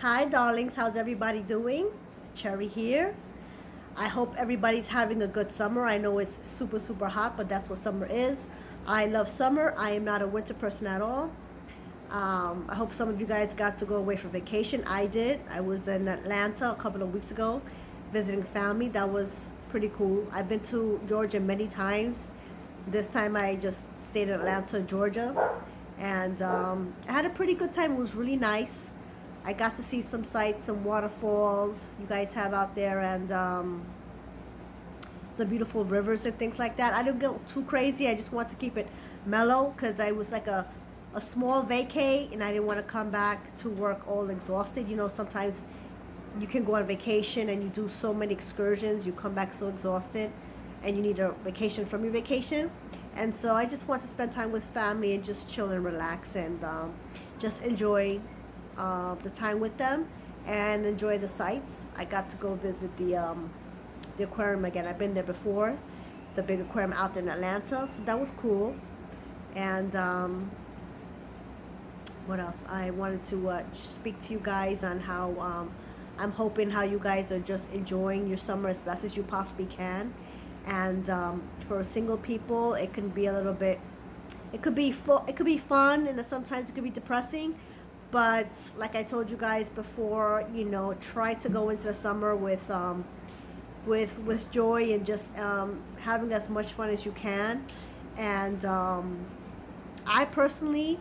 Hi, darlings. How's everybody doing? It's Cherry here. I hope everybody's having a good summer. I know it's super, super hot, but that's what summer is. I love summer. I am not a winter person at all. I hope some of you guys got to go away for vacation. I did. I was in Atlanta a couple of weeks ago visiting family. That was pretty cool. I've been to Georgia many times. This time I just stayed in Atlanta, Georgia, and I had a pretty good time. It was really nice. I got to see some sights, some waterfalls you guys have out there, and some beautiful rivers and things like that. I didn't go too crazy. I just want to keep it mellow because I was like a small vacay, and I didn't want to come back to work all exhausted. You know, sometimes you can go on vacation and you do so many excursions, you come back so exhausted, and you need a vacation from your vacation. And so I just want to spend time with family and just chill and relax and just enjoy the time with them and enjoy the sights. I got to go visit the aquarium again. I've been there before, the big aquarium out there in Atlanta, so that was cool. And what else? I wanted to speak to you guys on how I'm hoping how you guys are just enjoying your summer as best as you possibly can. And for single people, it can be a little bit. It could be fun, and sometimes it could be depressing. But like I told you guys before, you know, try to go into the summer with joy and just having as much fun as you can. And I personally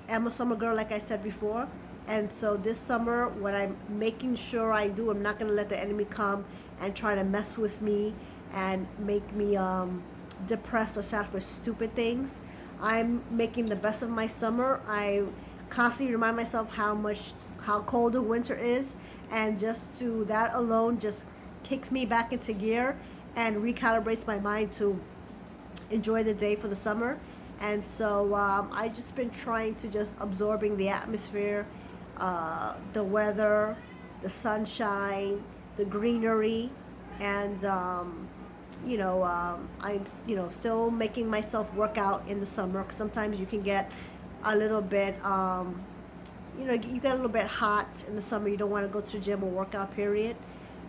am a summer girl, like I said before. And so this summer, what I'm making sure I do, I'm not going to let the enemy come and try to mess with me and make me depressed or sad for stupid things. I'm making the best of my summer. I constantly remind myself how cold the winter is, and just to that alone just kicks me back into gear and recalibrates my mind to enjoy the day for the summer. And so I just been trying to just absorbing the atmosphere, the weather, the sunshine, the greenery, and I'm still making myself work out in the summer. 'Cause sometimes you can get a little bit you get a little bit hot in the summer. You don't want to go to the gym or work out, period.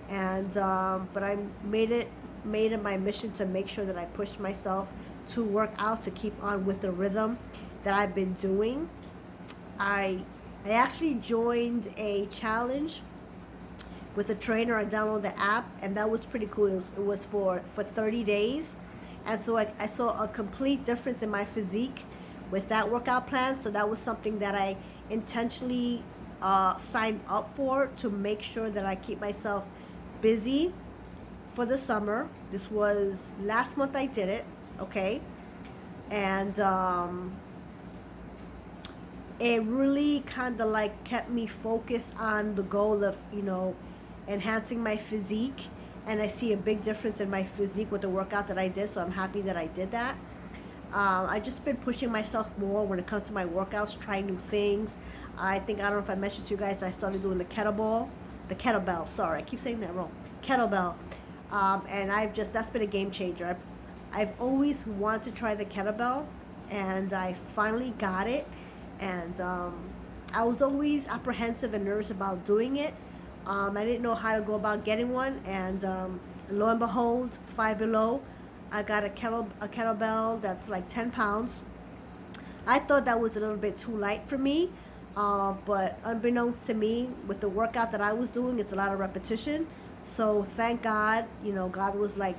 And but I made it my mission to make sure that I push myself to work out, to keep on with the rhythm that I've been doing. I actually joined a challenge with a trainer. I downloaded the app, and that was pretty cool. It was for 30 days. And so I saw a complete difference in my physique with that workout plan. So that was something that I intentionally signed up for, to make sure that I keep myself busy for the summer. This was last month I did it, okay? And it really kind of like kept me focused on the goal of, enhancing my physique. And I see a big difference in my physique with the workout that I did, so I'm happy that I did that. I just been pushing myself more when it comes to my workouts, trying new things. I don't know if I mentioned to you guys, I started doing the kettlebell. Sorry, I keep saying that wrong. Kettlebell, and that's been a game changer. I've always wanted to try the kettlebell, and I finally got it. And I was always apprehensive and nervous about doing it. I didn't know how to go about getting one, and lo and behold, Five Below, I got a kettlebell that's like 10 pounds. I thought that was a little bit too light for me, but unbeknownst to me, with the workout that I was doing, it's a lot of repetition. So thank God, God was like,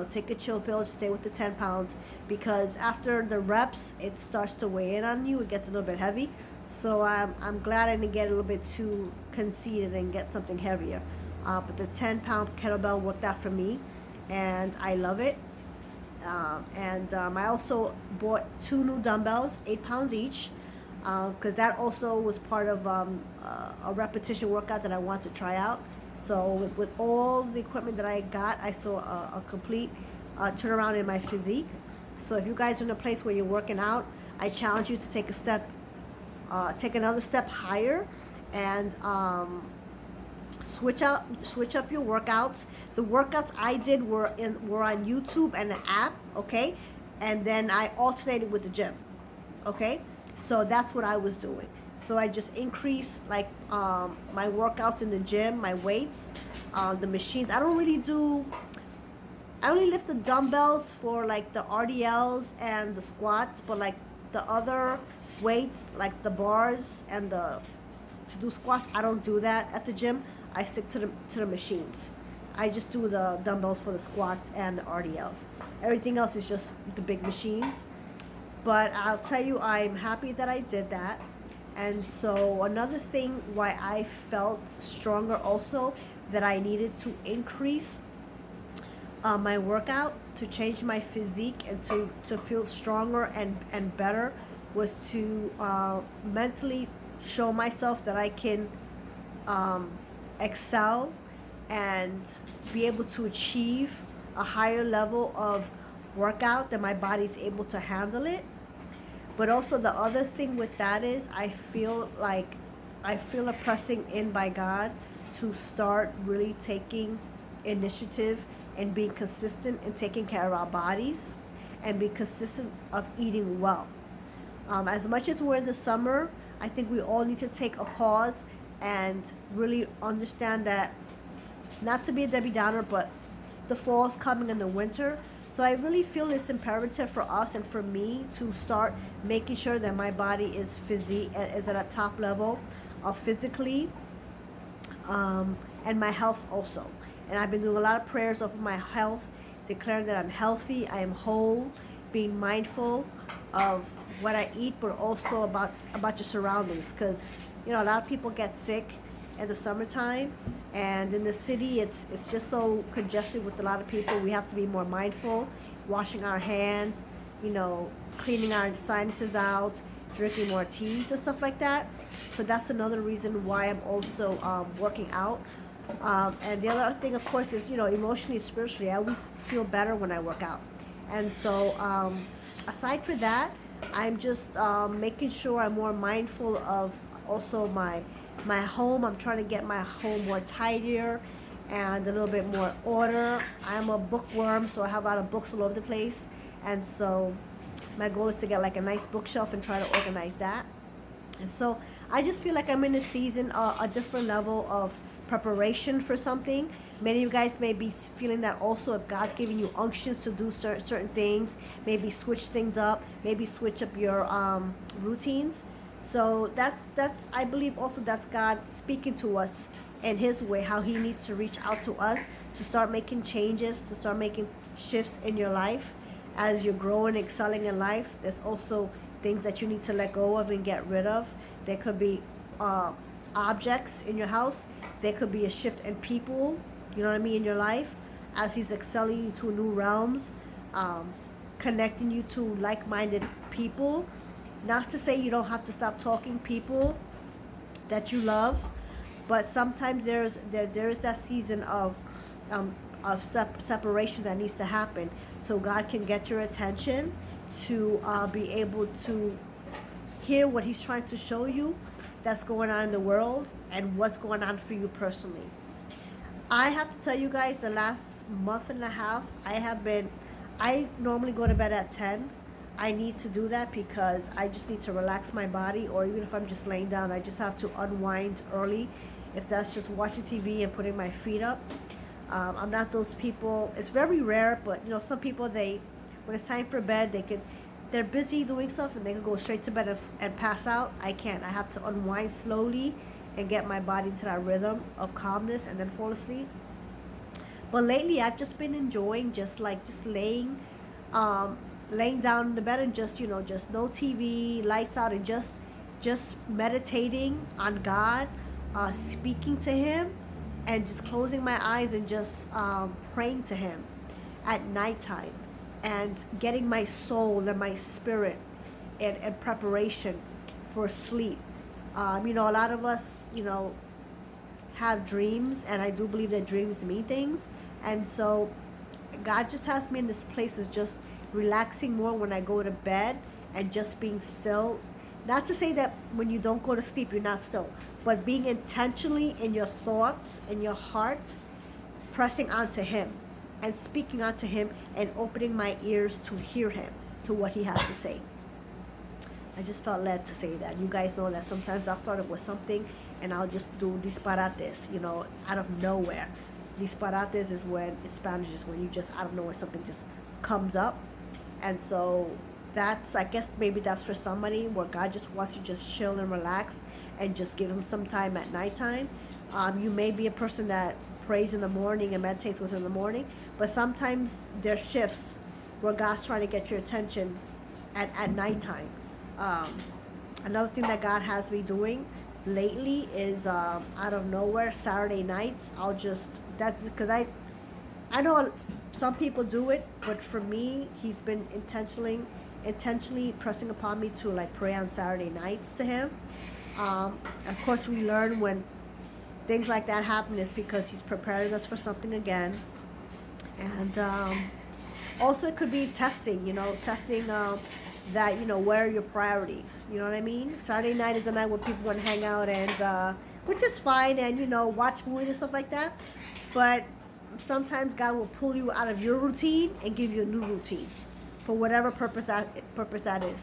take a chill pill, stay with the 10 pounds, because after the reps, it starts to weigh in on you. It gets a little bit heavy. So I'm glad I didn't get a little bit too conceited and get something heavier. But the 10-pound kettlebell worked out for me, and I love it. I also bought two new dumbbells, 8 pounds each, because that also was part of a repetition workout that I want to try out. So with all the equipment that I got, I saw a complete turnaround in my physique. So if you guys are in a place where you're working out, I challenge you to take another step higher, and switch up your workouts. The workouts I did were on YouTube and an app, okay? And then I alternated with the gym, okay? So that's what I was doing. So I just increase like my workouts in the gym, my weights, the machines. I only lift the dumbbells for like the RDLs and the squats, but like the other weights, like the bars and the to do squats, I don't do that at the gym. I stick to the machines. I just do the dumbbells for the squats and the RDLs. Everything else is just the big machines. But I'll tell you, I'm happy that I did that. And so another thing why I felt stronger also that I needed to increase my workout to change my physique and to feel stronger and better was to mentally show myself that I can um, excel and be able to achieve a higher level of workout that my body's able to handle it. But also the other thing with that is I feel a pressing in by God to start really taking initiative and being consistent in taking care of our bodies and be consistent of eating well. As much as we're in the summer, I think we all need to take a pause and really understand that, not to be a Debbie Downer, but the fall's coming in the winter. So I really feel it's imperative for us and for me to start making sure that my body is at a top level of physically, and my health also. And I've been doing a lot of prayers over my health, declaring that I'm healthy, I am whole, being mindful of what I eat, but also about your surroundings. Because a lot of people get sick in the summertime, and in the city, it's just so congested with a lot of people. We have to be more mindful, washing our hands, cleaning our sinuses out, drinking more teas and stuff like that. So that's another reason why I'm also working out. And the other thing, of course, is emotionally, spiritually, I always feel better when I work out. And so, aside for that, I'm just making sure I'm more mindful of also my home. I'm trying to get my home more tidier and a little bit more order. I'm a bookworm, so I have a lot of books all over the place. And so my goal is to get like a nice bookshelf and try to organize that. And so I just feel like I'm in a season, a different level of preparation for something. Many of you guys may be feeling that also. If God's giving you unctions to do certain things, maybe switch things up, maybe switch up your routines. So that's I believe also that's God speaking to us in His way, how He needs to reach out to us to start making changes, to start making shifts in your life. As you're growing, excelling in life, there's also things that you need to let go of and get rid of. There could be objects in your house. There could be a shift in people, you know what I mean, in your life, as He's excelling you to new realms, connecting you to like-minded people. Not to say you don't have to stop talking people that you love, but sometimes there is that season of separation that needs to happen, so God can get your attention to be able to hear what He's trying to show you that's going on in the world and what's going on for you personally. I have to tell you guys, the last month and a half, I normally go to bed at 10. I need to do that because I just need to relax my body, or even if I'm just laying down, I just have to unwind early. If that's just watching TV and putting my feet up. I'm not those people. It's very rare, but some people, when it's time for bed, they're busy doing stuff and they can go straight to bed and pass out. I can't. I have to unwind slowly and get my body into that rhythm of calmness and then fall asleep. But lately, I've just been enjoying just laying down in the bed and just no TV, lights out, and just meditating on God, speaking to Him, and just closing my eyes and just praying to Him at nighttime, and getting my soul and my spirit in preparation for sleep. A lot of us, have dreams, and I do believe that dreams mean things. And so God just has me in this place is just relaxing more when I go to bed and just being still. Not to say that when you don't go to sleep you're not still, but being intentionally in your thoughts, in your heart, pressing onto Him and speaking onto Him and opening my ears to hear Him, to what He has to say. I just felt led to say that. You guys know that sometimes I'll start off with something and I'll just do disparates, out of nowhere. Disparates is when, in Spanish, is when you just, out of nowhere, something just comes up. And so that's, I guess maybe that's for somebody where God just wants you to just chill and relax and just give him some time at nighttime. You may be a person that prays in the morning and meditates within the morning, but sometimes there's shifts where God's trying to get your attention at nighttime. Um, Another thing that God has me doing lately is out of nowhere Saturday nights. I'll just that's because I know some people do it, but for me, He's been intentionally pressing upon me to like pray on Saturday nights to Him. Of course, we learn when things like that happen is because He's preparing us for something again, and also it could be testing. Testing that where are your priorities. You know what I mean? Saturday night is a night when people want to hang out and which is fine, and watch movies and stuff like that. But sometimes God will pull you out of your routine and give you a new routine for whatever purpose that is.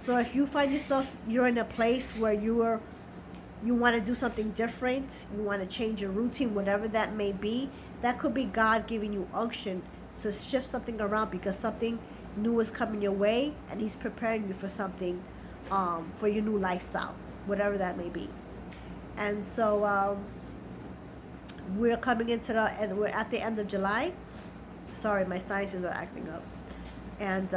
So if you find yourself you're in a place where you want to do something different, you want to change your routine, whatever that may be, that could be God giving you unction to shift something around because something new is coming your way and He's preparing you for something, for your new lifestyle, whatever that may be. And so we're coming into we're at the end of July. Sorry, my sinuses are acting up. And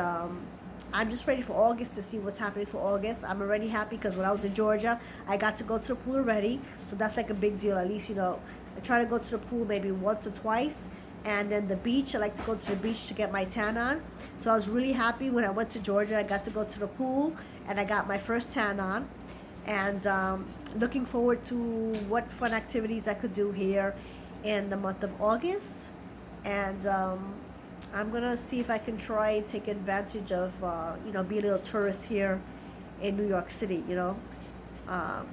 I'm just ready for August to see what's happening for August. I'm already happy because when I was in Georgia, I got to go to the pool already. So that's like a big deal. At least, I try to go to the pool maybe once or twice. And then the beach, I like to go to the beach to get my tan on. So I was really happy when I went to Georgia. I got to go to the pool and I got my first tan on. And looking forward to what fun activities I could do here in the month of August. And I'm gonna see if I can try and take advantage of be a little tourist here in New York City. Um,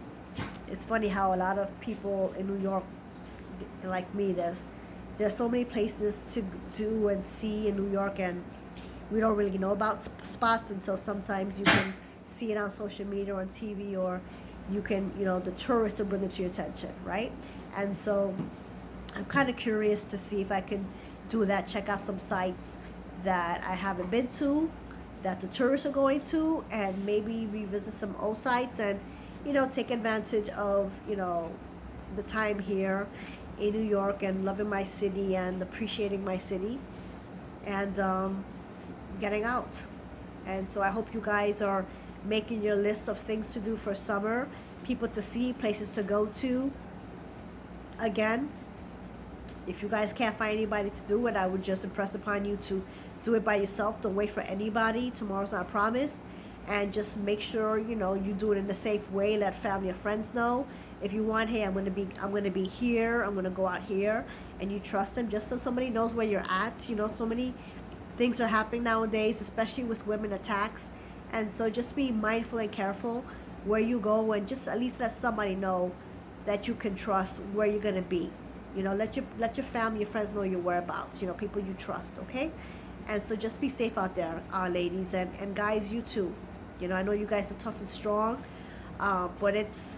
it's funny how a lot of people in New York, like me, there's so many places to do and see in New York, and we don't really know about spots until sometimes you can see it on social media or on TV, or you can, the tourists will bring it to your attention, right? And so I'm kind of curious to see if I can do that, check out some sites that I haven't been to, that the tourists are going to, and maybe revisit some old sites and, take advantage of, the time here in New York and loving my city and appreciating my city and getting out. And so I hope you guys are making your list of things to do for summer, people to see, places to go to. Again, if you guys can't find anybody to do it, I would just impress upon you to do it by yourself. Don't wait for anybody. Tomorrow's not promised. And just make sure, you do it in a safe way. Let family or friends know. If you want, hey, I'm gonna be here, I'm gonna go out here, and you trust them just so somebody knows where you're at. So many things are happening nowadays, especially with women attacks. And so just be mindful and careful where you go, and just at least let somebody know that you can trust where you're gonna be. Let your family, your friends know your whereabouts. People you trust. Okay, and so just be safe out there, ladies and guys. You too. I know you guys are tough and strong, but it's.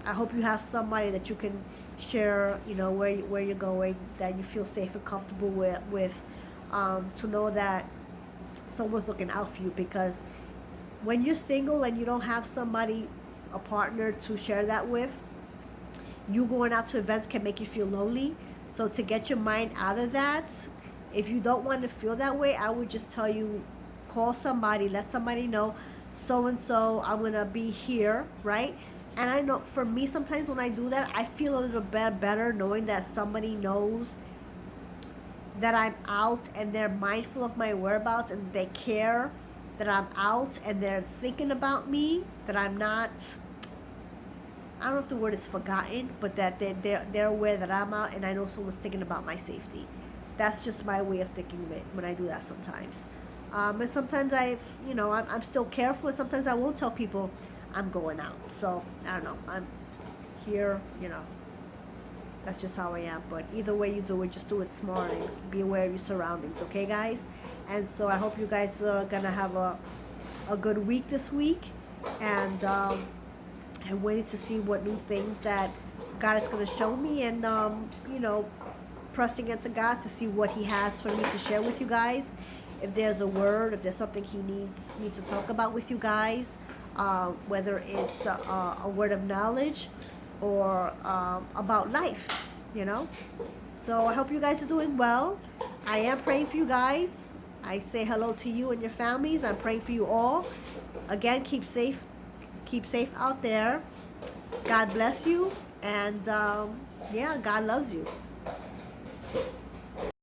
I hope you have somebody that you can share. Where you're going, that you feel safe and comfortable with, to know that someone's looking out for you. Because when you're single and you don't have somebody, a partner to share that with, you going out to events can make you feel lonely. So to get your mind out of that, if you don't want to feel that way, I would just tell you, call somebody, let somebody know, so and so, I'm gonna be here, right? And I know for me, sometimes when I do that, I feel a little bit better knowing that somebody knows that I'm out and they're mindful of my whereabouts and they care that I'm out and they're thinking about me, that I'm not, I don't know if the word is forgotten, but that they're aware that I'm out and I know someone's thinking about my safety. That's just my way of thinking of it when I do that sometimes. And sometimes I'm still careful, and sometimes I won't tell people I'm going out. So I don't know. I'm here. That's just how I am. But either way you do it, just do it smart and be aware of your surroundings. Okay, guys. And so I hope you guys are gonna have a a good week this week, and I'm waiting to see what new things that God is going to show me, and pressing into God to see what He has for me to share with you guys. If there's a word, if there's something He needs me to talk about with you guys, whether it's a word of knowledge or about life, you know. So I hope you guys are doing well. I am praying for you guys. I say hello to you and your families. I'm praying for you all. Again, keep safe. Keep safe out there. God bless you. And yeah, God loves you.